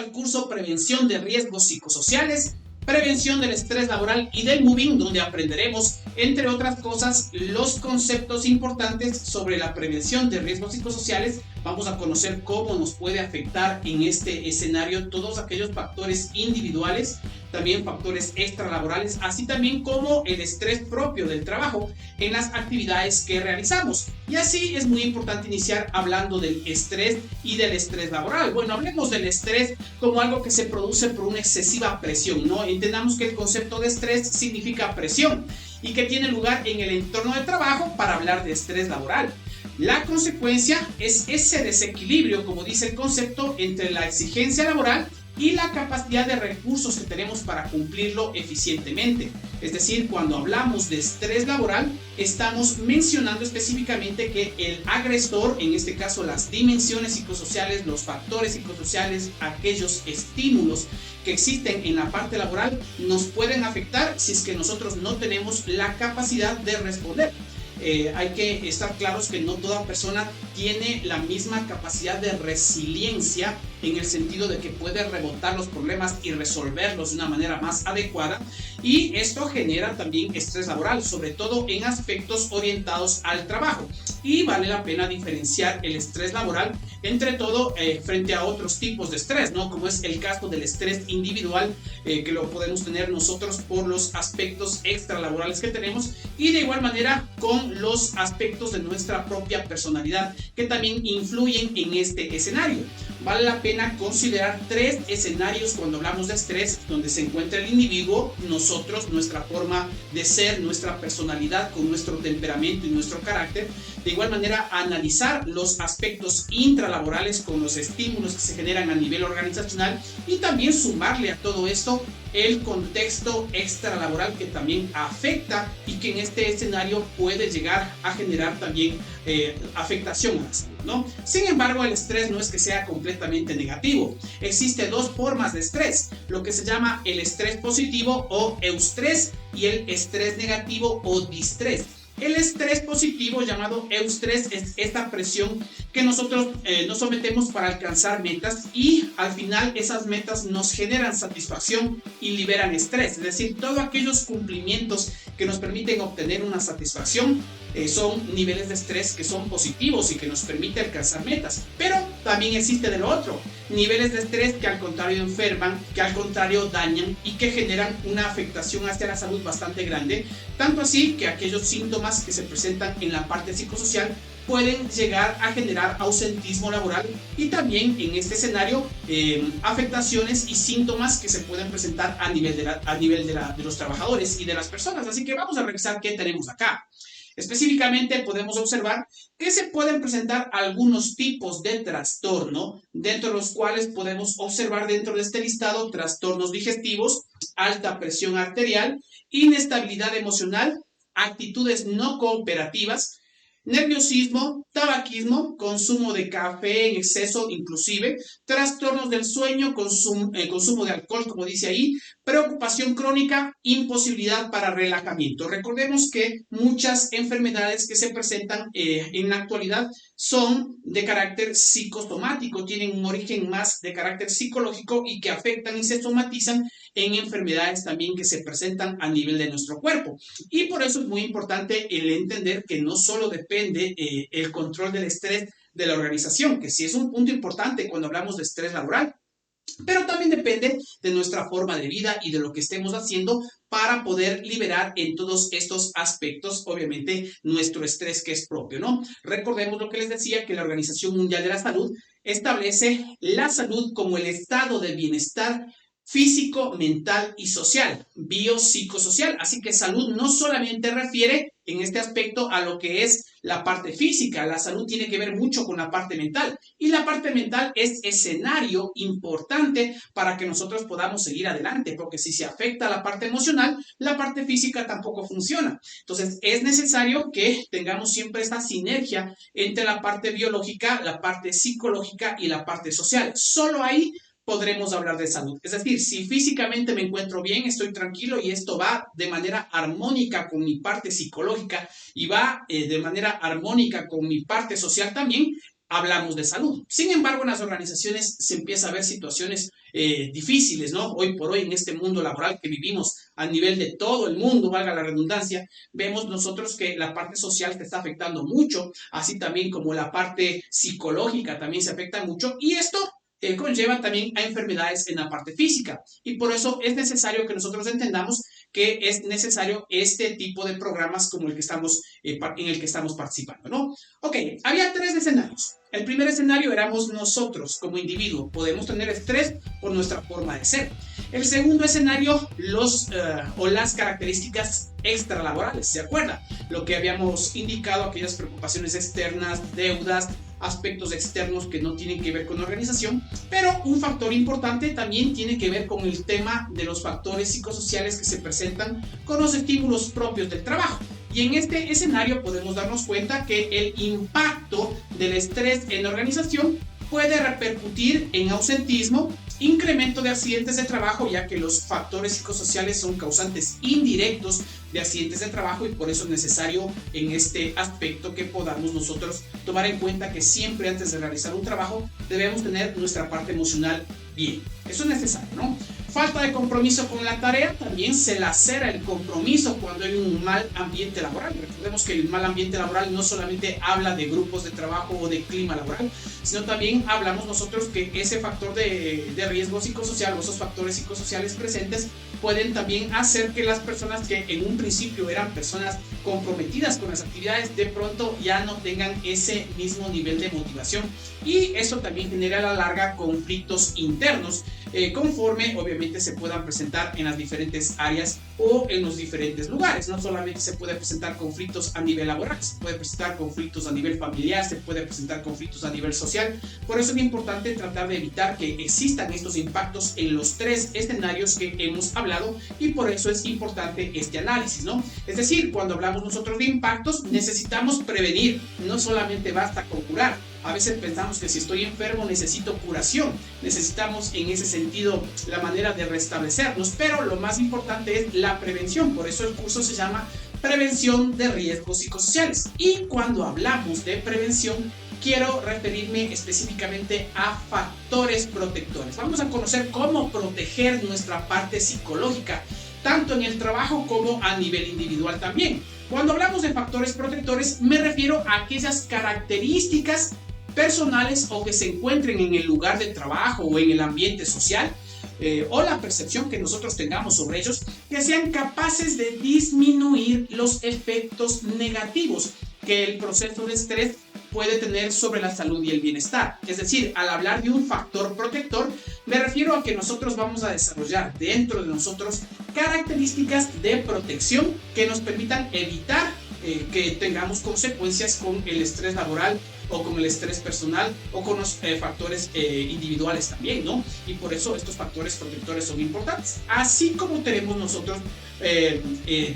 al curso Prevención de Riesgos Psicosociales, Prevención del Estrés Laboral y del Moving, donde aprenderemos, entre otras cosas, los conceptos importantes sobre la prevención de riesgos psicosociales. Vamos a conocer cómo nos puede afectar en este escenario todos aquellos factores individuales, también factores extralaborales, así también como el estrés propio del trabajo en las actividades que realizamos. Y así es muy importante iniciar hablando del estrés y del estrés laboral. Bueno, hablemos del estrés como algo que se produce por una excesiva presión, ¿no? Entendamos que el concepto de estrés significa presión y que tiene lugar en el entorno de trabajo para hablar de estrés laboral. La consecuencia es ese desequilibrio, como dice el concepto, entre la exigencia laboral y la capacidad de recursos que tenemos para cumplirlo eficientemente. Es decir, cuando hablamos de estrés laboral, estamos mencionando específicamente que el agresor, en este caso las dimensiones psicosociales, los factores psicosociales, aquellos estímulos que existen en la parte laboral, nos pueden afectar si es que nosotros no tenemos la capacidad de responder. Hay que estar claros que no toda persona tiene la misma capacidad de resiliencia, en el sentido de que puede rebotar los problemas y resolverlos de una manera más adecuada, y esto genera también estrés laboral, sobre todo en aspectos orientados al trabajo. Y vale la pena diferenciar el estrés laboral entre todo frente a otros tipos de estrés, ¿no? Como es el caso del estrés individual, que lo podemos tener nosotros por los aspectos extralaborales que tenemos, y de igual manera con los aspectos de nuestra propia personalidad que también influyen en este escenario. Vale la pena considerar tres escenarios cuando hablamos de estrés: donde se encuentra el individuo, nosotros, nuestra forma de ser, nuestra personalidad con nuestro temperamento y nuestro carácter. De igual manera, analizar los aspectos intralaborales con los estímulos que se generan a nivel organizacional, y también sumarle a todo esto el contexto extralaboral que también afecta y que en este escenario puede llegar a generar también afectación a la salud, ¿no? Sin embargo, el estrés no es que sea completamente negativo. Existen dos formas de estrés: lo que se llama el estrés positivo o eustrés, y el estrés negativo o distrés. El estrés positivo, llamado eustrés, es esta presión que nosotros nos sometemos para alcanzar metas, y al final esas metas nos generan satisfacción y liberan estrés. Es decir, todos aquellos cumplimientos que nos permiten obtener una satisfacción son niveles de estrés que son positivos y que nos permiten alcanzar metas. Pero también existe de lo otro, niveles de estrés que al contrario enferman, que al contrario dañan y que generan una afectación hacia la salud bastante grande, tanto así que aquellos síntomas que se presentan en la parte psicosocial pueden llegar a generar ausentismo laboral, y también en este escenario afectaciones y síntomas que se pueden presentar a nivel de los trabajadores y de las personas. Así que vamos a revisar qué tenemos acá. Específicamente podemos observar que se pueden presentar algunos tipos de trastorno, dentro de los cuales podemos observar dentro de este listado trastornos digestivos, alta presión arterial, inestabilidad emocional, actitudes no cooperativas, nerviosismo, tabaquismo, consumo de café en exceso inclusive, trastornos del sueño, consumo de alcohol, como dice ahí, preocupación crónica, imposibilidad para relajamiento. Recordemos que muchas enfermedades que se presentan en la actualidad son de carácter psicosomático, tienen un origen más de carácter psicológico y que afectan y se somatizan en enfermedades también que se presentan a nivel de nuestro cuerpo. Y por eso es muy importante el entender que no solo depende el control del estrés de la organización, que sí es un punto importante cuando hablamos de estrés laboral, pero también depende de nuestra forma de vida y de lo que estemos haciendo para poder liberar en todos estos aspectos, obviamente, nuestro estrés que es propio, ¿no? Recordemos lo que les decía, que la Organización Mundial de la Salud establece la salud como el estado de bienestar físico, mental y social, biopsicosocial. Así que salud no solamente refiere en este aspecto a lo que es la parte física, la salud tiene que ver mucho con la parte mental, y la parte mental es escenario importante para que nosotros podamos seguir adelante, porque si se afecta la parte emocional, la parte física tampoco funciona. Entonces es necesario que tengamos siempre esta sinergia entre la parte biológica, la parte psicológica y la parte social. Solo ahí podremos hablar de salud. Es decir, si físicamente me encuentro bien, estoy tranquilo y esto va de manera armónica con mi parte psicológica y va de manera armónica con mi parte social también, hablamos de salud. Sin embargo, en las organizaciones se empieza a ver situaciones difíciles, ¿no? Hoy por hoy en este mundo laboral que vivimos a nivel de todo el mundo, valga la redundancia, vemos nosotros que la parte social se está afectando mucho, así también como la parte psicológica también se afecta mucho y esto conlleva también a enfermedades en la parte física y por eso es necesario que nosotros entendamos que es necesario este tipo de programas como el que estamos, en el que estamos participando, ¿no? Ok, había tres escenarios. El primer escenario éramos nosotros como individuo. Podemos tener estrés por nuestra forma de ser. El segundo escenario, o las características extralaborales, ¿se acuerda? Lo que habíamos indicado, aquellas preocupaciones externas, deudas, aspectos externos que no tienen que ver con la organización, pero un factor importante también tiene que ver con el tema de los factores psicosociales que se presentan con los estímulos propios del trabajo. Y en este escenario podemos darnos cuenta que el impacto del estrés en la organización puede repercutir en ausentismo, incremento de accidentes de trabajo, ya que los factores psicosociales son causantes indirectos de accidentes de trabajo y por eso es necesario en este aspecto que podamos nosotros tomar en cuenta que siempre antes de realizar un trabajo debemos tener nuestra parte emocional bien. Eso es necesario, ¿no? Falta de compromiso con la tarea, también se lacera el compromiso cuando hay un mal ambiente laboral. Recordemos que el mal ambiente laboral no solamente habla de grupos de trabajo o de clima laboral, sino también hablamos nosotros que ese factor de riesgo psicosocial o esos factores psicosociales presentes pueden también hacer que las personas que en un principio eran personas comprometidas con las actividades de pronto ya no tengan ese mismo nivel de motivación y eso también genera a la larga conflictos internos conforme obviamente se puedan presentar en las diferentes áreas o en los diferentes lugares. No solamente se puede presentar conflictos a nivel laboral, se puede presentar conflictos a nivel familiar, se puede presentar conflictos a nivel social. Por eso es importante tratar de evitar que existan estos impactos en los tres escenarios que hemos hablado y por eso es importante este análisis, ¿no? Es decir, cuando hablamos nosotros de impactos necesitamos prevenir, no solamente basta con curar. A veces pensamos que si estoy enfermo necesito curación, necesitamos en ese sentido la manera de restablecernos, pero lo más importante es la prevención, por eso el curso se llama Prevención de Riesgos Psicosociales. Y cuando hablamos de prevención, quiero referirme específicamente a factores protectores. Vamos a conocer cómo proteger nuestra parte psicológica, tanto en el trabajo como a nivel individual también. Cuando hablamos de factores protectores, me refiero a aquellas características personales o que se encuentren en el lugar de trabajo o en el ambiente social o la percepción que nosotros tengamos sobre ellos que sean capaces de disminuir los efectos negativos que el proceso de estrés puede tener sobre la salud y el bienestar. Es decir, al hablar de un factor protector, me refiero a que nosotros vamos a desarrollar dentro de nosotros características de protección que nos permitan evitar que tengamos consecuencias con el estrés laboral o con el estrés personal o con los factores individuales también, ¿no? Y por eso estos factores protectores son importantes. Así como tenemos nosotros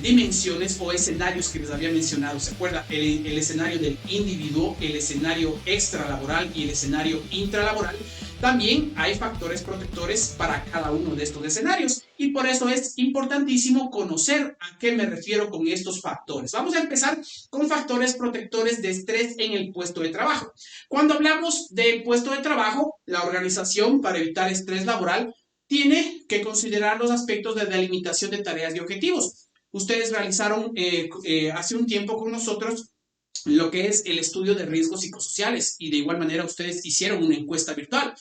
dimensiones o escenarios que les había mencionado, ¿se acuerda? El escenario del individuo, el escenario extralaboral y el escenario intralaboral. También hay factores protectores para cada uno de estos escenarios y por eso es importantísimo conocer a qué me refiero con estos factores. Vamos a empezar con factores protectores de estrés en el puesto de trabajo. Cuando hablamos del puesto de trabajo, la organización para evitar estrés laboral tiene que considerar los aspectos de delimitación de tareas y objetivos. Ustedes realizaron hace un tiempo con nosotros lo que es el estudio de riesgos psicosociales y de igual manera ustedes hicieron una encuesta virtual.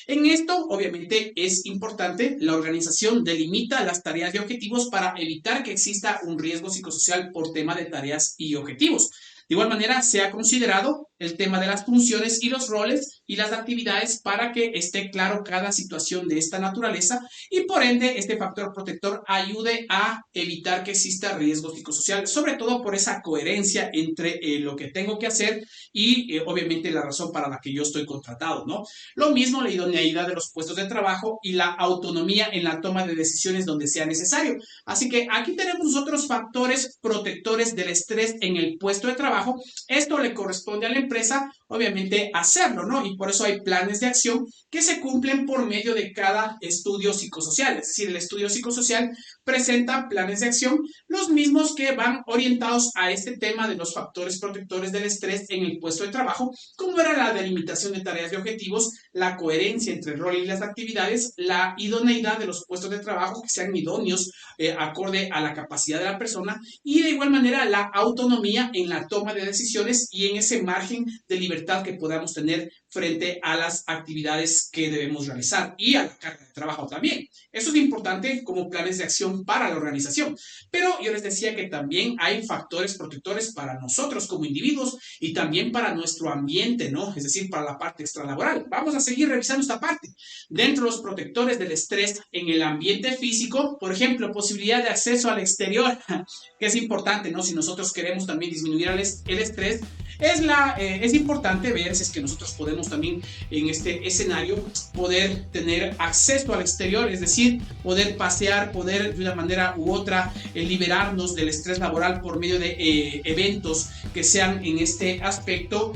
En esto, obviamente, es importante, la organización delimita las tareas y objetivos para evitar que exista un riesgo psicosocial por tema de tareas y objetivos. De igual manera, se ha considerado el tema de las funciones y los roles y las actividades para que esté claro cada situación de esta naturaleza y por ende este factor protector ayude a evitar que exista riesgo psicosocial, sobre todo por esa coherencia entre lo que tengo que hacer y obviamente la razón para la que yo estoy contratado, ¿no? Lo mismo la idoneidad de los puestos de trabajo y la autonomía en la toma de decisiones donde sea necesario. Así que aquí tenemos nosotros factores protectores del estrés en el puesto de trabajo trabajo, esto le corresponde a la empresa, obviamente, hacerlo, ¿no? Y por eso hay planes de acción que se cumplen por medio de cada estudio psicosocial. Es decir, el estudio psicosocial presenta planes de acción, los mismos que van orientados a este tema de los factores protectores del estrés en el puesto de trabajo, como era la delimitación de tareas y objetivos, la coherencia entre el rol y las actividades, la idoneidad de los puestos de trabajo que sean idóneos acorde a la capacidad de la persona y de igual manera la autonomía en la toma de decisiones y en ese margen de libertad que podamos tener frente a las actividades que debemos realizar y a la carga de trabajo también. Eso es importante como planes de acción para la organización. Pero yo les decía que también hay factores protectores para nosotros como individuos y también para nuestro ambiente, ¿no? Es decir, para la parte extralaboral. Vamos a seguir revisando esta parte. Dentro de los protectores del estrés en el ambiente físico, por ejemplo, posibilidad de acceso al exterior, que es importante, ¿no? Si nosotros queremos también disminuir el estrés, es importante ver si es que nosotros podemos también en este escenario poder tener acceso al exterior, es decir, poder pasear, poder de una manera u otra liberarnos del estrés laboral por medio de eventos que sean en este aspecto,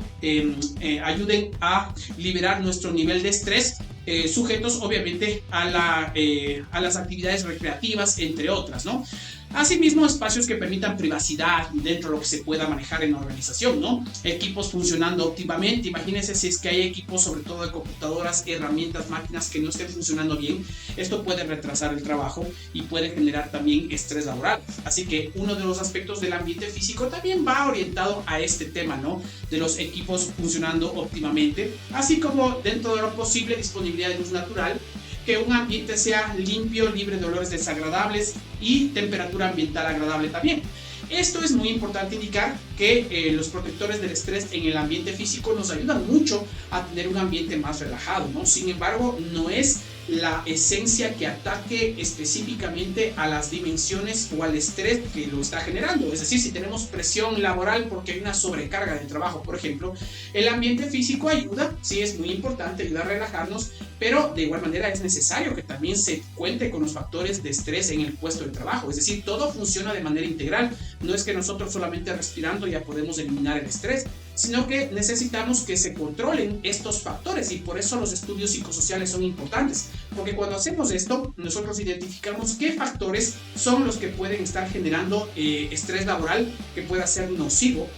ayuden a liberar nuestro nivel de estrés. Sujetos obviamente a las actividades recreativas, entre otras, ¿no? Asimismo, espacios que permitan privacidad dentro de lo que se pueda manejar en la organización, ¿no? Equipos funcionando óptimamente. Imagínense si es que hay equipos, sobre todo de computadoras, herramientas, máquinas que no estén funcionando bien. Esto puede retrasar el trabajo y puede generar también estrés laboral. Así que uno de los aspectos del ambiente físico también va orientado a este tema, ¿no? De los equipos funcionando óptimamente, así como dentro de lo posible disponibilidad de luz natural, que un ambiente sea limpio, libre de olores desagradables y temperatura ambiental agradable también. Esto es muy importante indicar que los protectores del estrés en el ambiente físico nos ayudan mucho a tener un ambiente más relajado, ¿no? Sin embargo, no es la esencia que ataque específicamente a las dimensiones o al estrés que lo está generando. Es decir, si tenemos presión laboral porque hay una sobrecarga de trabajo, por ejemplo, el ambiente físico ayuda, sí es muy importante, ayuda a relajarnos, pero de igual manera es necesario que también se cuente con los factores de estrés en el puesto de trabajo. Es decir, todo funciona de manera integral. No es que nosotros solamente respirando ya podemos eliminar el estrés, sino que necesitamos que se controlen estos factores y por eso los estudios psicosociales son importantes, porque cuando hacemos esto, nosotros identificamos qué factores son los que pueden estar generando estrés laboral que pueda ser nocivo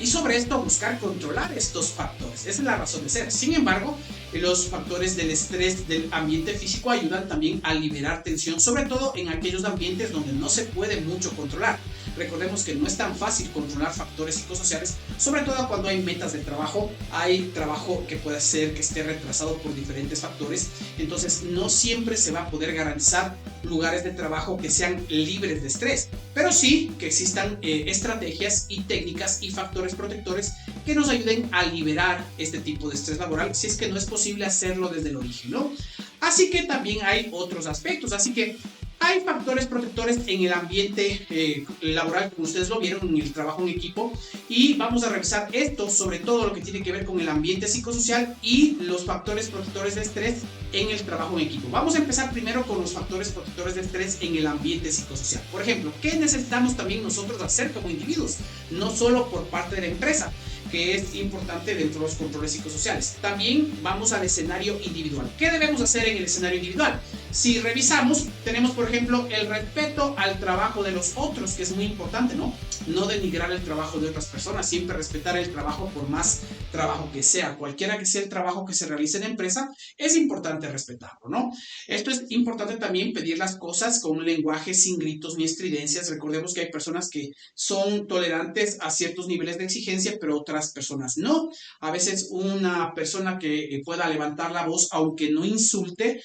y sobre esto buscar controlar estos factores. Esa es la razón de ser. Sin embargo, los factores del estrés del ambiente físico ayudan también a liberar tensión, sobre todo en aquellos ambientes donde no se puede mucho controlar. Recordemos que no es tan fácil controlar factores psicosociales, sobre todo cuando hay metas de trabajo, hay trabajo que puede ser que esté retrasado por diferentes factores, entonces no siempre se va a poder garantizar lugares de trabajo que sean libres de estrés, pero sí que existan estrategias y técnicas y factores protectores que nos ayuden a liberar este tipo de estrés laboral si es que no es posible hacerlo desde el origen, ¿no? Así que también hay otros aspectos, así que hay factores protectores en el ambiente laboral, como ustedes lo vieron, en el trabajo en equipo, y vamos a revisar esto, sobre todo lo que tiene que ver con el ambiente psicosocial y los factores protectores de estrés en el trabajo en equipo. Vamos a empezar primero con los factores protectores de estrés en el ambiente psicosocial. Por ejemplo, ¿qué necesitamos también nosotros hacer como individuos? No solo por parte de la empresa, que es importante dentro de los controles psicosociales. También vamos al escenario individual. ¿Qué debemos hacer en el escenario individual? Si revisamos, tenemos por ejemplo el respeto al trabajo de los otros, que es muy importante, ¿no? No denigrar el trabajo de otras personas, siempre respetar el trabajo por más trabajo que sea, cualquiera que sea el trabajo que se realice en la empresa, es importante respetarlo, ¿no? Esto es importante también, pedir las cosas con un lenguaje sin gritos ni estridencias. Recordemos que hay personas que son tolerantes a ciertos niveles de exigencia, pero otras personas no. A veces una persona que pueda levantar la voz, aunque no insulte,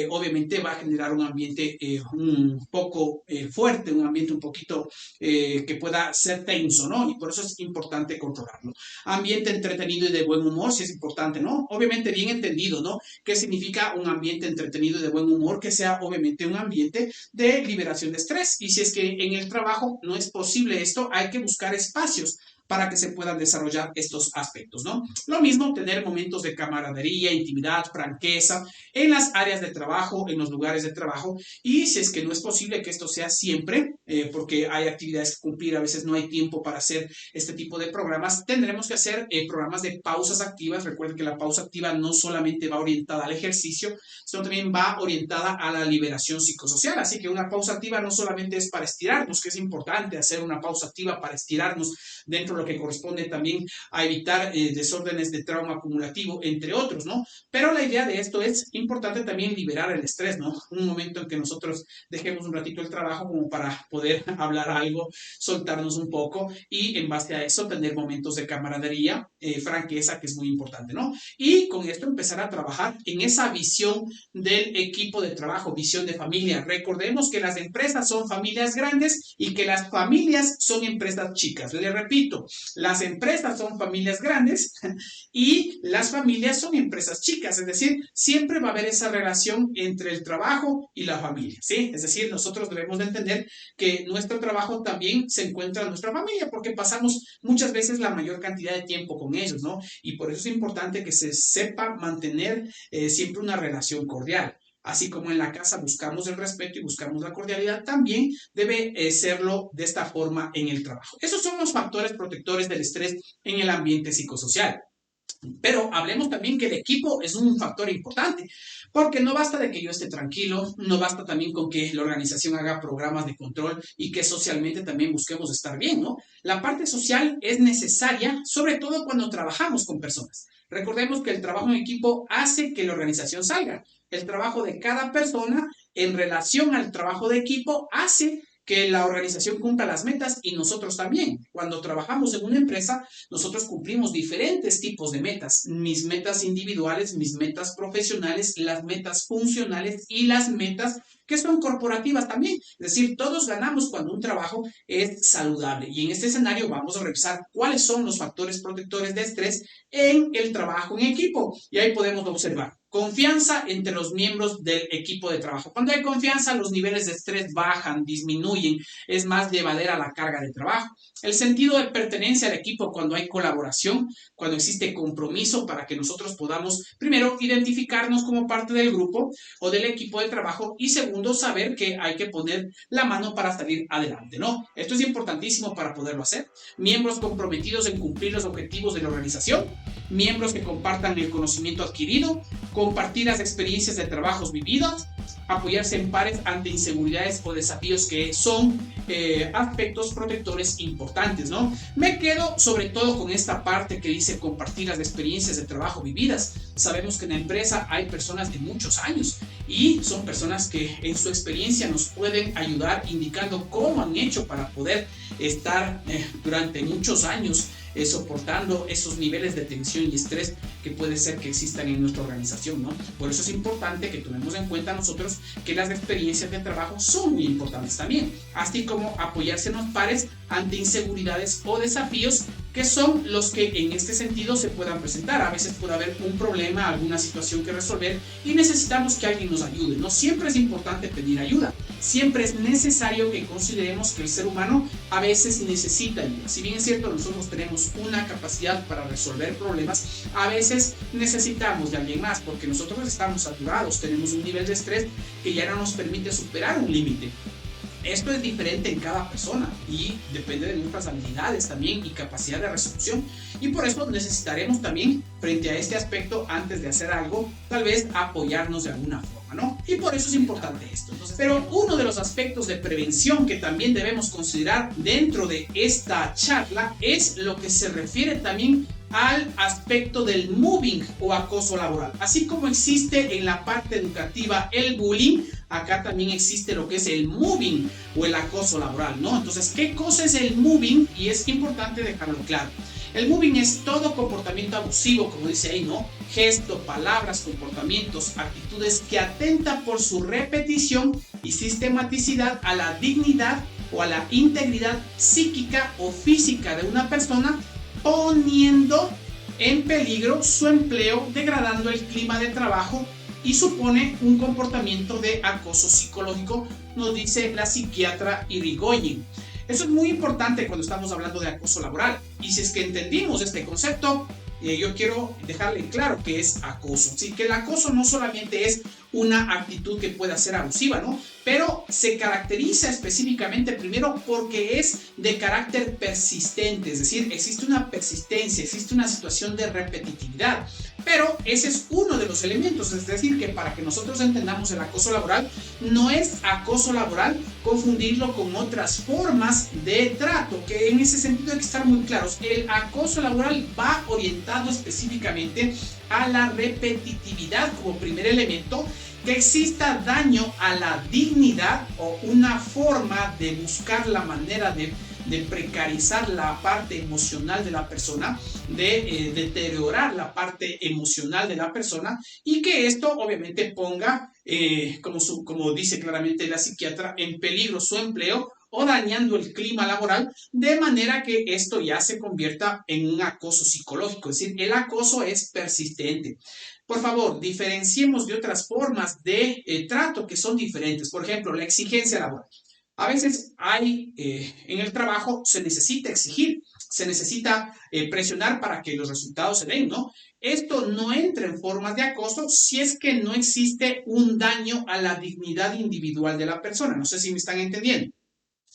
obviamente va a generar un ambiente un poco fuerte, un ambiente un poquito que pueda ser tenso, ¿no? Y por eso es importante controlarlo. Ambiente entretenido y de buen humor, sí es importante, ¿no? Obviamente bien entendido, ¿no? ¿Qué significa un ambiente entretenido y de buen humor? Que sea obviamente un ambiente de liberación de estrés. Y si es que en el trabajo no es posible esto, hay que buscar espacios para que se puedan desarrollar estos aspectos, ¿no? Lo mismo, tener momentos de camaradería, intimidad, franqueza en las áreas de trabajo, en los lugares de trabajo, y si es que no es posible que esto sea siempre, porque hay actividades que cumplir, a veces no hay tiempo para hacer este tipo de programas, tendremos que hacer programas de pausas activas. Recuerden que la pausa activa no solamente va orientada al ejercicio, sino también va orientada a la liberación psicosocial. Así que una pausa activa no solamente es para estirarnos, que es importante hacer una pausa activa para estirarnos dentro de lo que corresponde también a evitar desórdenes de trauma acumulativo, entre otros, ¿no? Pero la idea de esto es importante también liberar el estrés, ¿no? Un momento en que nosotros dejemos un ratito el trabajo como para poder hablar algo, soltarnos un poco y en base a eso tener momentos de camaradería, franqueza, que es muy importante, ¿no? Y con esto empezar a trabajar en esa visión del equipo de trabajo, visión de familia. Recordemos que las empresas son familias grandes y que las familias son empresas chicas. Les repito, las empresas son familias grandes y las familias son empresas chicas, es decir, siempre va a haber esa relación entre el trabajo y la familia, ¿sí? Es decir, nosotros debemos de entender que nuestro trabajo también se encuentra en nuestra familia, porque pasamos muchas veces la mayor cantidad de tiempo con ellos, ¿no? Y por eso es importante que se sepa mantener siempre una relación cordial. Así como en la casa buscamos el respeto y buscamos la cordialidad, también debe serlo de esta forma en el trabajo. Esos son los factores protectores del estrés en el ambiente psicosocial. Pero hablemos también que el equipo es un factor importante, porque no basta de que yo esté tranquilo, no basta también con que la organización haga programas de control y que socialmente también busquemos estar bien, ¿no? La parte social es necesaria, sobre todo cuando trabajamos con personas. Recordemos que el trabajo en equipo hace que la organización salga. El trabajo de cada persona en relación al trabajo de equipo hace que la organización cumpla las metas y nosotros también. Cuando trabajamos en una empresa, nosotros cumplimos diferentes tipos de metas. Mis metas individuales, mis metas profesionales, las metas funcionales y las metas que son corporativas también. Es decir, todos ganamos cuando un trabajo es saludable. Y en este escenario vamos a revisar cuáles son los factores protectores de estrés en el trabajo en equipo. Y ahí podemos observar confianza entre los miembros del equipo de trabajo. Cuando hay confianza, los niveles de estrés bajan, disminuyen, es más llevadera la carga de trabajo. El sentido de pertenencia al equipo cuando hay colaboración, cuando existe compromiso para que nosotros podamos, primero, identificarnos como parte del grupo o del equipo de trabajo y segundo, saber que hay que poner la mano para salir adelante, ¿no? Esto es importantísimo para poderlo hacer. Miembros comprometidos en cumplir los objetivos de la organización, miembros que compartan el conocimiento adquirido, compartir las experiencias de trabajos vividas, apoyarse en pares ante inseguridades o desafíos que son aspectos protectores importantes, ¿no? Me quedo sobre todo con esta parte que dice compartir las experiencias de trabajo vividas. Sabemos que en la empresa hay personas de muchos años y son personas que en su experiencia nos pueden ayudar indicando cómo han hecho para poder estar durante muchos años soportando esos niveles de tensión y estrés que puede ser que existan en nuestra organización, ¿no? Por eso es importante que tomemos en cuenta nosotros que las experiencias de trabajo son muy importantes también, así como apoyarse en los pares ante inseguridades o desafíos que son los que en este sentido se puedan presentar. A veces puede haber un problema, alguna situación que resolver y necesitamos que alguien nos ayude. No siempre es importante pedir ayuda, siempre es necesario que consideremos que el ser humano a veces necesita ayuda. Si bien es cierto, nosotros tenemos una capacidad para resolver problemas, a veces necesitamos de alguien más porque nosotros estamos saturados, tenemos un nivel de estrés que ya no nos permite superar un límite. Esto es diferente en cada persona y depende de nuestras habilidades también y capacidad de resolución. Y por eso necesitaremos también, frente a este aspecto, antes de hacer algo, tal vez apoyarnos de alguna forma, ¿no? Y por eso es importante esto. Pero uno de los aspectos de prevención que también debemos considerar dentro de esta charla es lo que se refiere también al aspecto del mobbing o acoso laboral. Así como existe en la parte educativa el bullying, acá también existe lo que es el mobbing o el acoso laboral, ¿no? Entonces, ¿qué cosa es el mobbing? Y es importante dejarlo claro. El mobbing es todo comportamiento abusivo, como dice ahí, ¿no? Gesto, palabras, comportamientos, actitudes que atentan por su repetición y sistematicidad a la dignidad o a la integridad psíquica o física de una persona, poniendo en peligro su empleo, degradando el clima de trabajo y supone un comportamiento de acoso psicológico, nos dice la psiquiatra Irigoyen. Eso es muy importante cuando estamos hablando de acoso laboral. Y si es que entendimos este concepto, yo quiero dejarle claro que es acoso. Así que el acoso no solamente es una actitud que pueda ser abusiva, ¿no? Pero se caracteriza específicamente primero porque es de carácter persistente, es decir, existe una persistencia, existe una situación de repetitividad. Pero ese es uno de los elementos, es decir, que para que nosotros entendamos el acoso laboral, no es acoso laboral confundirlo con otras formas de trato, que en ese sentido hay que estar muy claros. El acoso laboral va orientado específicamente a la repetitividad como primer elemento, que exista daño a la dignidad o una forma de buscar la manera de precarizar la parte emocional de la persona, de deteriorar la parte emocional de la persona, y que esto obviamente ponga, como dice claramente la psiquiatra, en peligro su empleo o dañando el clima laboral, de manera que esto ya se convierta en un acoso psicológico, es decir, el acoso es persistente. Por favor, diferenciemos de otras formas de trato que son diferentes. Por ejemplo, la exigencia laboral. A veces en el trabajo se necesita exigir, se necesita presionar para que los resultados se den, ¿no? Esto no entra en formas de acoso si es que no existe un daño a la dignidad individual de la persona. No sé si me están entendiendo.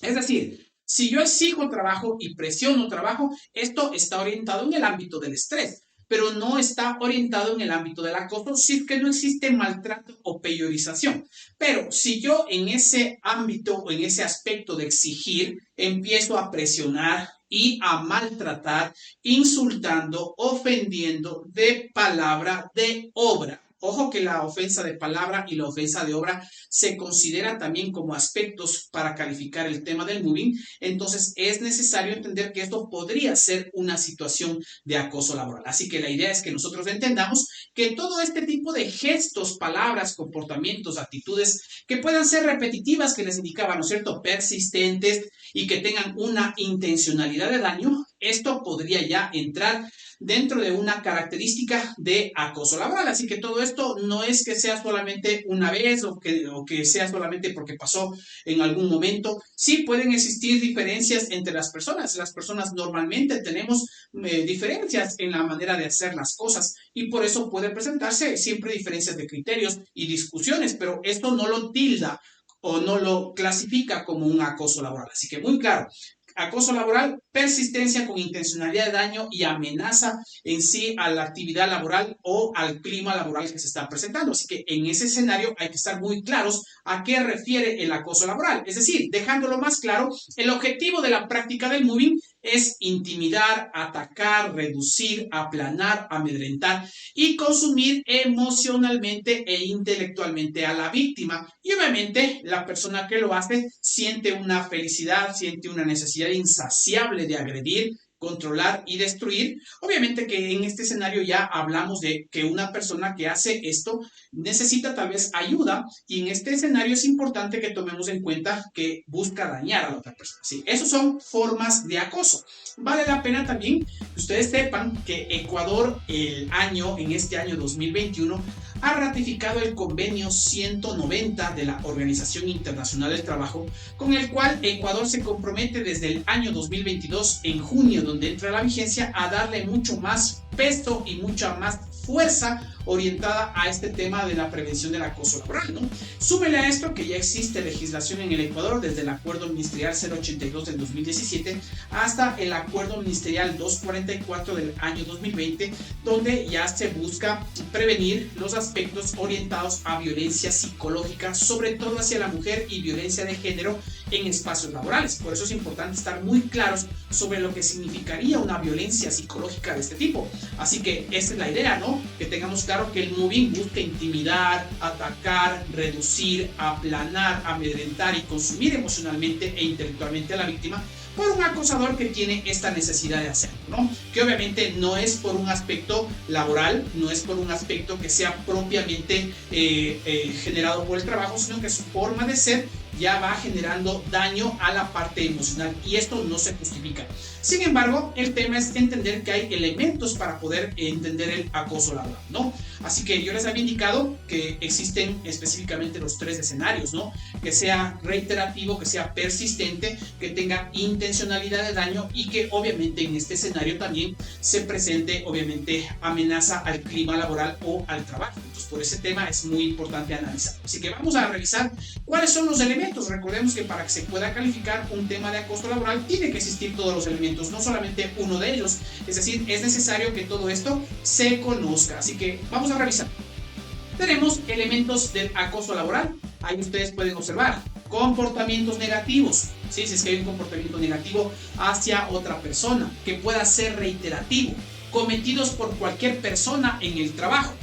Es decir, si yo exijo trabajo y presiono trabajo, esto está orientado en el ámbito del estrés, pero no está orientado en el ámbito del acoso si es que no existe maltrato o peyorización. Pero si yo en ese ámbito o en ese aspecto de exigir empiezo a presionar y a maltratar, insultando, ofendiendo de palabra, de obra. Ojo que la ofensa de palabra y la ofensa de obra se considera también como aspectos para calificar el tema del moving. Entonces es necesario entender que esto podría ser una situación de acoso laboral. Así que la idea es que nosotros entendamos que todo este tipo de gestos, palabras, comportamientos, actitudes que puedan ser repetitivas, que les indicaba, ¿no es cierto?, persistentes y que tengan una intencionalidad de daño, esto podría ya entrar dentro de una característica de acoso laboral. Así que todo esto no es que sea solamente una vez o que sea solamente porque pasó en algún momento. Sí pueden existir diferencias entre las personas. Las personas normalmente tenemos diferencias en la manera de hacer las cosas y por eso puede presentarse siempre diferencias de criterios y discusiones, pero esto no lo tilda o no lo clasifica como un acoso laboral. Así que muy claro, acoso laboral, persistencia con intencionalidad de daño y amenaza en sí a la actividad laboral o al clima laboral que se está presentando. Así que en ese escenario hay que estar muy claros a qué refiere el acoso laboral. Es decir, dejándolo más claro, el objetivo de la práctica del moving es intimidar, atacar, reducir, aplanar, amedrentar y consumir emocionalmente e intelectualmente a la víctima. Y obviamente la persona que lo hace siente una felicidad, siente una necesidad insaciable de agredir, controlar y destruir. Obviamente que en este escenario ya hablamos de que una persona que hace esto necesita tal vez ayuda y en este escenario es importante que tomemos en cuenta que busca dañar a la otra persona. Sí, esas son formas de acoso. Vale la pena también que ustedes sepan que Ecuador en este año 2021 ha ratificado el convenio 190 de la Organización Internacional del Trabajo, con el cual Ecuador se compromete desde el año 2022, en junio, donde entra la vigencia, a darle mucho más peso y mucha más fuerza orientada a este tema de la prevención del acoso laboral, ¿no? Súmele a esto que ya existe legislación en el Ecuador desde el Acuerdo Ministerial 082 del 2017 hasta el Acuerdo Ministerial 244 del año 2020, donde ya se busca prevenir los aspectos orientados a violencia psicológica, sobre todo hacia la mujer, y violencia de género en espacios laborales. Por eso es importante estar muy claros sobre lo que significaría una violencia psicológica de este tipo. Así que esa es la idea, ¿no? Que tengamos claro que el moving busca intimidar, atacar, reducir, aplanar, amedrentar y consumir emocionalmente e intelectualmente a la víctima por un acosador que tiene esta necesidad de hacerlo, ¿no? Que obviamente no es por un aspecto laboral, no es por un aspecto que sea propiamente generado por el trabajo, sino que su forma de ser ya va generando daño a la parte emocional y esto no se justifica. Sin embargo, el tema es entender que hay elementos para poder entender el acoso laboral, ¿no? Así que yo les había indicado que existen específicamente los 3 escenarios, ¿no? Que sea reiterativo, que sea persistente, que tenga intencionalidad de daño y que obviamente en este escenario también se presente obviamente amenaza al clima laboral o al trabajo. Entonces por ese tema es muy importante analizar. Así que vamos a revisar cuáles son los elementos. Recordemos que para que se pueda calificar un tema de acoso laboral tiene que existir todos los elementos, no solamente uno de ellos. Es decir, es necesario que todo esto se conozca. Así que vamos a revisar. Tenemos elementos del acoso laboral. Ahí ustedes pueden observar comportamientos negativos. ¿Sí? Si es que hay un comportamiento negativo hacia otra persona que pueda ser reiterativo, cometidos por cualquier persona en el trabajo,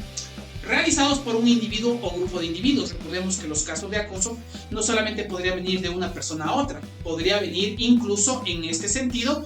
realizados por un individuo o grupo de individuos. Recordemos que los casos de acoso no solamente podría venir de una persona a otra, podría venir incluso en este sentido,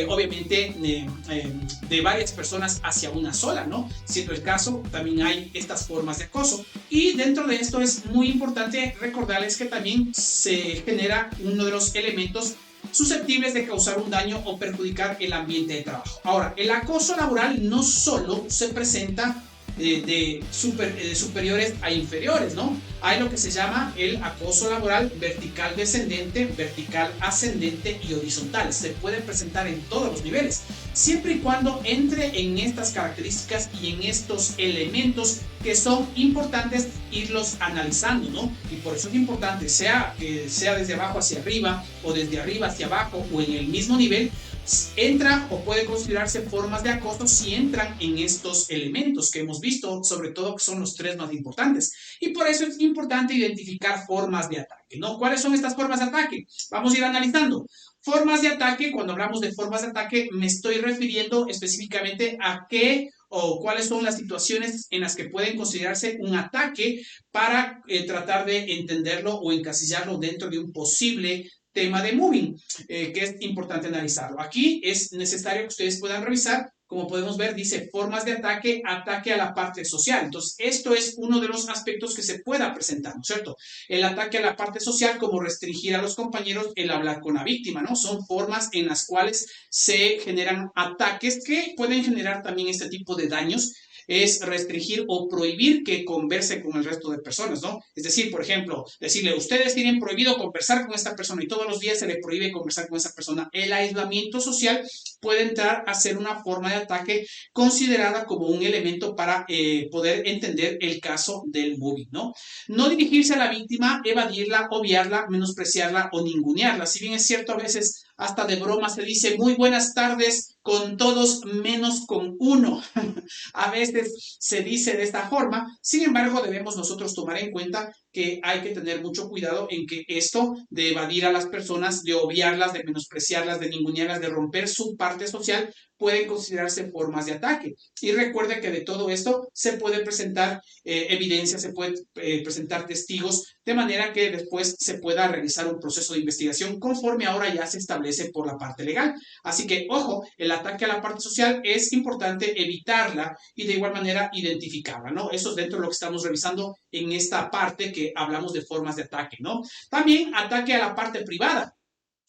obviamente de varias personas hacia una sola, ¿no? Siendo el caso, también hay estas formas de acoso. Y dentro de esto es muy importante recordarles que también se genera uno de los elementos susceptibles de causar un daño o perjudicar el ambiente de trabajo. Ahora, el acoso laboral no solo se presenta de superiores a inferiores, ¿no? Hay lo que se llama el acoso laboral vertical descendente, vertical ascendente y horizontal. Se puede presentar en todos los niveles, siempre y cuando entre en estas características y en estos elementos que son importantes irlos analizando, ¿no? Y por eso es importante, sea que sea desde abajo hacia arriba o desde arriba hacia abajo o en el mismo nivel, entra o puede considerarse formas de acoso si entran en estos elementos que hemos visto, sobre todo que son los 3 más importantes. Y por eso es importante identificar formas de ataque, ¿no? ¿Cuáles son estas formas de ataque? Vamos a ir analizando. Formas de ataque, cuando hablamos de formas de ataque, me estoy refiriendo específicamente a qué o cuáles son las situaciones en las que pueden considerarse un ataque para tratar de entenderlo o encasillarlo dentro de un posible tema de moving, que es importante analizarlo. Aquí es necesario que ustedes puedan revisar. Como podemos ver, dice formas de ataque, ataque a la parte social. Entonces, esto es uno de los aspectos que se pueda presentar, ¿no es cierto? El ataque a la parte social, como restringir a los compañeros el hablar con la víctima, ¿no? Son formas en las cuales se generan ataques que pueden generar también este tipo de daños. Es restringir o prohibir que converse con el resto de personas, ¿no? Es decir, por ejemplo, decirle, ustedes tienen prohibido conversar con esta persona y todos los días se le prohíbe conversar con esa persona. El aislamiento social puede entrar a ser una forma de ataque considerada como un elemento para poder entender el caso del moving, ¿no? No dirigirse a la víctima, evadirla, obviarla, menospreciarla o ningunearla. Si bien es cierto, a veces hasta de broma se dice muy buenas tardes con todos menos con uno. A veces se dice de esta forma. Sin embargo, debemos nosotros tomar en cuenta que hay que tener mucho cuidado en que esto de evadir a las personas, de obviarlas, de menospreciarlas, de ningunearlas, de romper su parte social, pueden considerarse formas de ataque. Y recuerde que de todo esto se puede presentar evidencia, se puede presentar testigos, de manera que después se pueda realizar un proceso de investigación conforme ahora ya se establece por la parte legal. Así que, ojo, el ataque a la parte social es importante evitarla y de igual manera identificarla, ¿no? Eso es dentro de lo que estamos revisando en esta parte que hablamos de formas de ataque, ¿no? También ataque a la parte privada.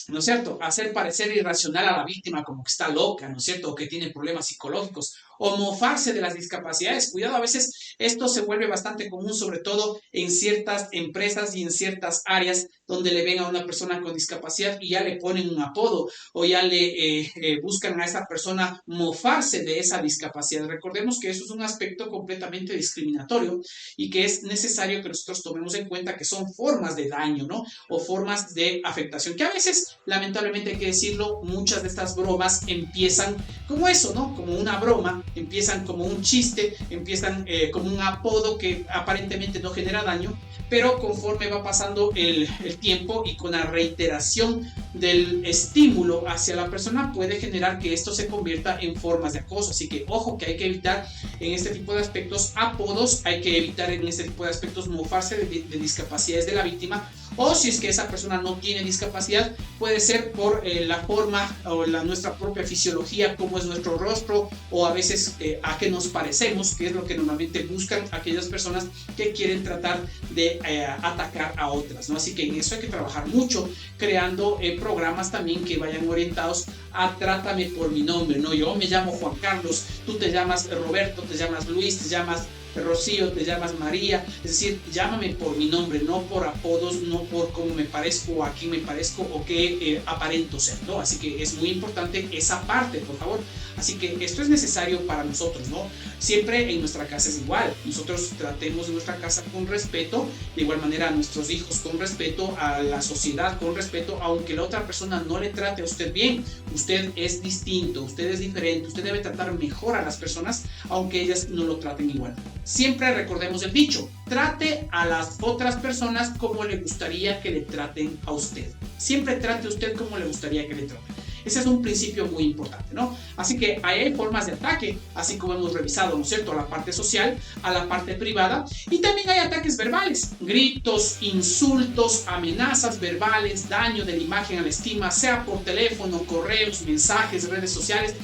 ¿No es cierto? Hacer parecer irracional a la víctima como que está loca, ¿no es cierto? O que tiene problemas psicológicos, o mofarse de las discapacidades. Cuidado, a veces esto se vuelve bastante común, sobre todo en ciertas empresas y en ciertas áreas donde le ven a una persona con discapacidad y ya le ponen un apodo o ya le buscan a esa persona mofarse de esa discapacidad. Recordemos que eso es un aspecto completamente discriminatorio y que es necesario que nosotros tomemos en cuenta que son formas de daño, ¿no? O formas de afectación, que a veces, lamentablemente hay que decirlo, muchas de estas bromas empiezan como eso, ¿no? Como una broma, empiezan como un chiste, empiezan como un apodo que aparentemente no genera daño, pero conforme va pasando el tiempo y con la reiteración del estímulo hacia la persona puede generar que esto se convierta en formas de acoso. Así que ojo, que hay que evitar en este tipo de aspectos apodos, hay que evitar en este tipo de aspectos mofarse de discapacidades de la víctima o si es que esa persona no tiene discapacidad, puede ser por la forma o nuestra propia fisiología, cómo es nuestro rostro, o a veces a qué nos parecemos, que es lo que normalmente buscan aquellas personas que quieren tratar de atacar a otras, ¿no? Así que en eso hay que trabajar mucho, creando programas también que vayan orientados a trátame por mi nombre, ¿no? Yo me llamo Juan Carlos, tú te llamas Roberto, te llamas Luis, te llamas Rocío, te llamas María, es decir, llámame por mi nombre, no por apodos, no por cómo me parezco o a quién me parezco o qué aparento ser, ¿no? Así que es muy importante esa parte, por favor. Así que esto es necesario para nosotros, ¿no? Siempre en nuestra casa es igual. Nosotros tratemos nuestra casa con respeto, de igual manera a nuestros hijos con respeto, a la sociedad con respeto, aunque la otra persona no le trate a usted bien. Usted es distinto, usted es diferente, usted debe tratar mejor a las personas, aunque ellas no lo traten igual. Siempre recordemos el dicho, trate a las otras personas como le gustaría que le traten a usted. Siempre trate a usted como le gustaría que le traten. Ese es un principio muy importante, ¿no? Así que hay formas de ataque, así como hemos revisado, ¿no es cierto?, a la parte social, a la parte privada, y también hay ataques verbales, gritos, insultos, amenazas verbales, daño de la imagen a la estima, sea por teléfono, correos, mensajes, redes sociales.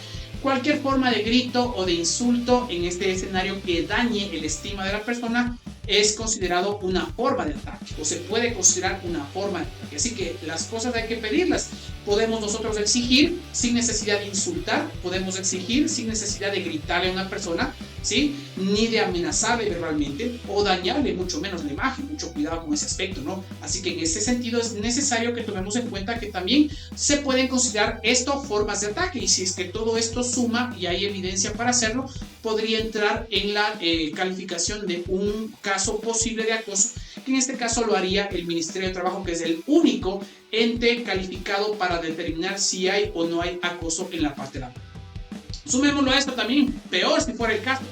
Cualquier forma de grito o de insulto en este escenario que dañe el estima de la persona es considerado una forma de ataque, o se puede considerar una forma de ataque. Así que las cosas hay que pedirlas. Podemos nosotros exigir sin necesidad de insultar, podemos exigir sin necesidad de gritarle a una persona, ¿sí?, ni de amenazarle verbalmente o dañarle mucho menos la imagen. Mucho cuidado con ese aspecto, ¿no? Así que en ese sentido es necesario que tomemos en cuenta que también se pueden considerar esto formas de ataque, y si es que todo esto suma y hay evidencia para hacerlo, podría entrar en la calificación de un caso posible de acoso, que en este caso lo haría el Ministerio de Trabajo, que es el único ente calificado para determinar si hay o no hay acoso en la parte laboral. Sumémoslo a esto también, peor si fuera el caso,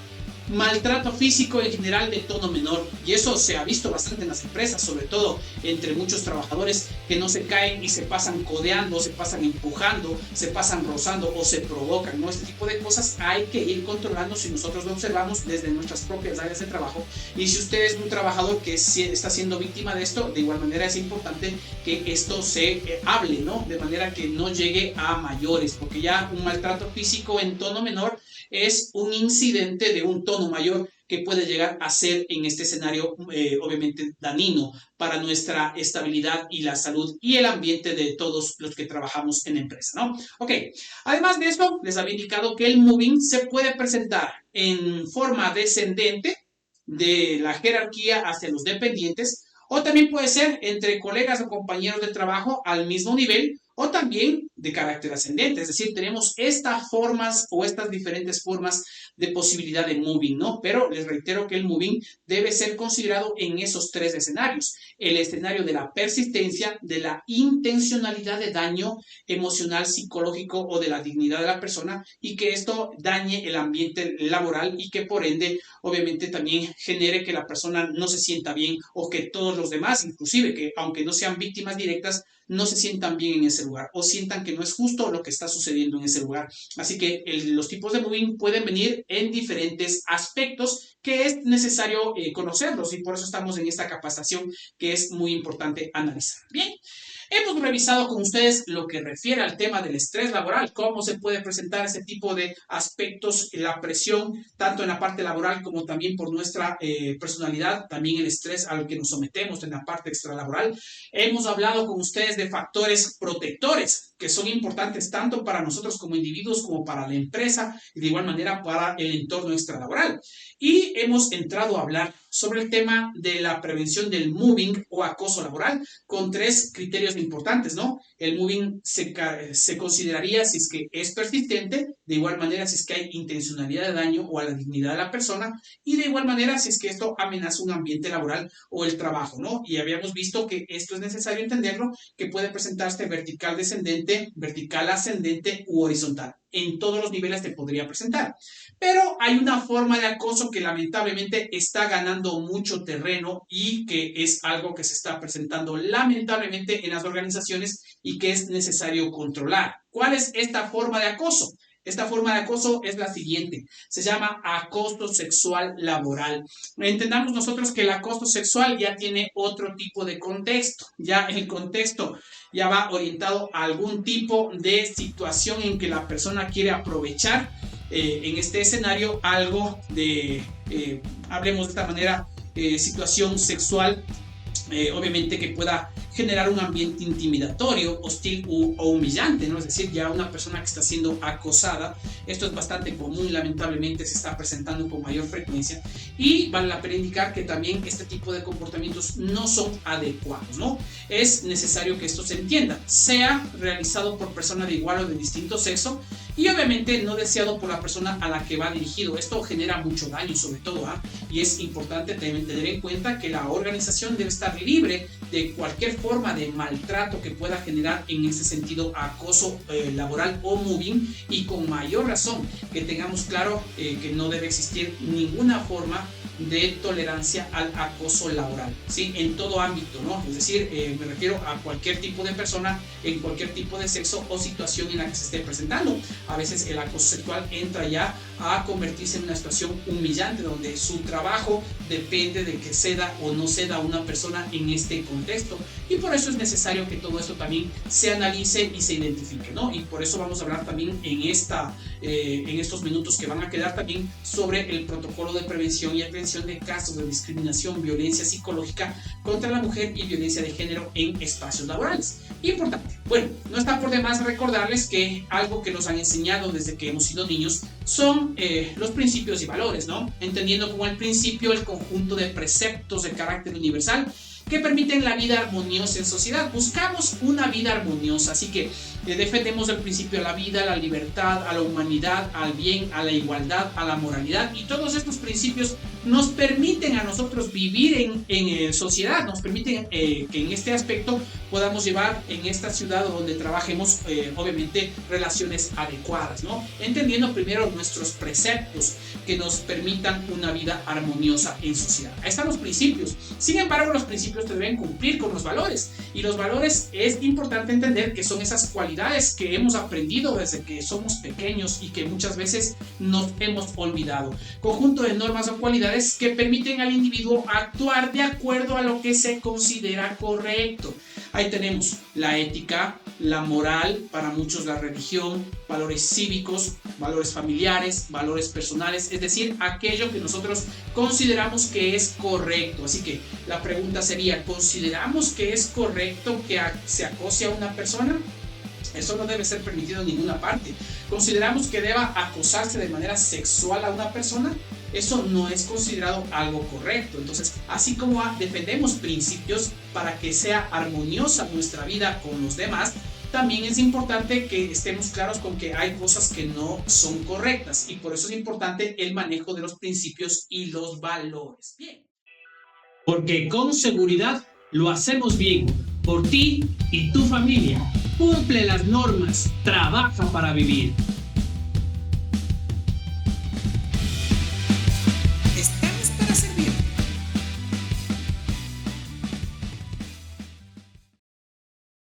maltrato físico en general de tono menor, y eso se ha visto bastante en las empresas, sobre todo entre muchos trabajadores que no se caen y se pasan codeando, se pasan empujando, se pasan rozando o se provocan, ¿no? Este tipo de cosas hay que ir controlando si nosotros lo observamos desde nuestras propias áreas de trabajo. Y si usted es un trabajador que está siendo víctima de esto, de igual manera es importante que esto se hable, ¿no? De manera que no llegue a mayores, porque ya un maltrato físico en tono menor es un incidente de un tono mayor que puede llegar a ser en este escenario obviamente dañino para nuestra estabilidad y la salud y el ambiente de todos los que trabajamos en empresa, ¿no? Ok, además de esto, les había indicado que el moving se puede presentar en forma descendente de la jerarquía hacia los dependientes, o también puede ser entre colegas o compañeros de trabajo al mismo nivel, o también de carácter ascendente. Es decir, tenemos estas formas o estas diferentes formas de posibilidad de moving, ¿no? Pero les reitero que el moving debe ser considerado en esos tres escenarios: el escenario de la persistencia, de la intencionalidad de daño emocional, psicológico o de la dignidad de la persona, y que esto dañe el ambiente laboral y que por ende obviamente también genere que la persona no se sienta bien, o que todos los demás, inclusive que aunque no sean víctimas directas, no se sientan bien en ese lugar o sientan que no es justo lo que está sucediendo en ese lugar. Así que los tipos de moving pueden venir en diferentes aspectos que es necesario conocerlos, y por eso estamos en esta capacitación que es muy importante analizar. Bien. Hemos revisado con ustedes lo que refiere al tema del estrés laboral, cómo se puede presentar ese tipo de aspectos, la presión, tanto en la parte laboral como también por nuestra personalidad, también el estrés al que nos sometemos en la parte extralaboral. Hemos hablado con ustedes de factores protectores que son importantes tanto para nosotros como individuos como para la empresa, y de igual manera para el entorno extralaboral. Y hemos entrado a hablar sobre el tema de la prevención del moving o acoso laboral con tres criterios importantes, ¿no? El moving se consideraría si es que es persistente, de igual manera si es que hay intencionalidad de daño o a la dignidad de la persona, y de igual manera si es que esto amenaza un ambiente laboral o el trabajo, ¿no? Y habíamos visto que esto es necesario entenderlo, que puede presentarse vertical descendente, vertical ascendente u horizontal. En todos los niveles te podría presentar. Pero hay una forma de acoso que lamentablemente está ganando mucho terreno y que es algo que se está presentando lamentablemente en las organizaciones y que es necesario controlar. ¿Cuál es esta forma de acoso? Esta forma de acoso es la siguiente, se llama acoso sexual laboral. Entendamos nosotros que el acoso sexual ya tiene otro tipo de contexto, ya el contexto ya va orientado a algún tipo de situación en que la persona quiere aprovechar en este escenario algo de, hablemos de esta manera, situación sexual, obviamente que pueda generar un ambiente intimidatorio, hostil o humillante, ¿no? Es decir, ya una persona que está siendo acosada, esto es bastante común, lamentablemente se está presentando con mayor frecuencia y vale la pena indicar que también este tipo de comportamientos no son adecuados, ¿no? Es necesario que esto se entienda, sea realizado por persona de igual o de distinto sexo y obviamente no deseado por la persona a la que va dirigido. Esto genera mucho daño sobre todo, y es importante también tener en cuenta que la organización debe estar libre de cualquier forma de maltrato que pueda generar en ese sentido acoso laboral o moving, y con mayor razón que tengamos claro que no debe existir ninguna forma de tolerancia al acoso laboral, ¿sí? En todo ámbito, ¿no? Es decir, me refiero a cualquier tipo de persona, en cualquier tipo de sexo o situación en la que se esté presentando. A veces el acoso sexual entra ya a convertirse en una situación humillante, donde su trabajo depende de que ceda o no ceda a una persona en este contexto. Y por eso es necesario que todo esto también se analice y se identifique, ¿no? Y por eso vamos a hablar también en estos minutos que van a quedar también sobre el protocolo de prevención y atención de casos de discriminación, violencia psicológica contra la mujer y violencia de género en espacios laborales. Importante. Bueno, no está por demás recordarles que algo que nos han enseñado desde que hemos sido niños son los principios y valores, ¿no? Entendiendo como el principio el conjunto de preceptos de carácter universal que permiten la vida armoniosa en sociedad. Buscamos una vida armoniosa, así que defendemos el principio a la vida, a la libertad, a la humanidad, al bien, a la igualdad, a la moralidad, y todos estos principios nos permiten a nosotros vivir en sociedad, nos permiten que en este aspecto podamos llevar en esta ciudad donde trabajemos obviamente relaciones adecuadas, ¿no? Entendiendo primero nuestros preceptos que nos permitan una vida armoniosa en sociedad. Ahí están los principios. Sin embargo, los principios deben cumplir con los valores, y los valores es importante entender que son esas cualidades que hemos aprendido desde que somos pequeños y que muchas veces nos hemos olvidado. Conjunto de normas o cualidades que permiten al individuo actuar de acuerdo a lo que se considera correcto. Ahí tenemos la ética, la moral, para muchos la religión, valores cívicos, valores familiares, valores personales, es decir, aquello que nosotros consideramos que es correcto. Así que la pregunta sería, ¿consideramos que es correcto que se acose a una persona? Eso no debe ser permitido en ninguna parte. ¿Consideramos que deba acosarse de manera sexual a una persona? Eso no es considerado algo correcto. Entonces, así como defendemos principios para que sea armoniosa nuestra vida con los demás, también es importante que estemos claros con que hay cosas que no son correctas, y por eso es importante el manejo de los principios y los valores. Bien. Porque con seguridad lo hacemos bien, por ti y tu familia. Cumple las normas, trabaja para vivir.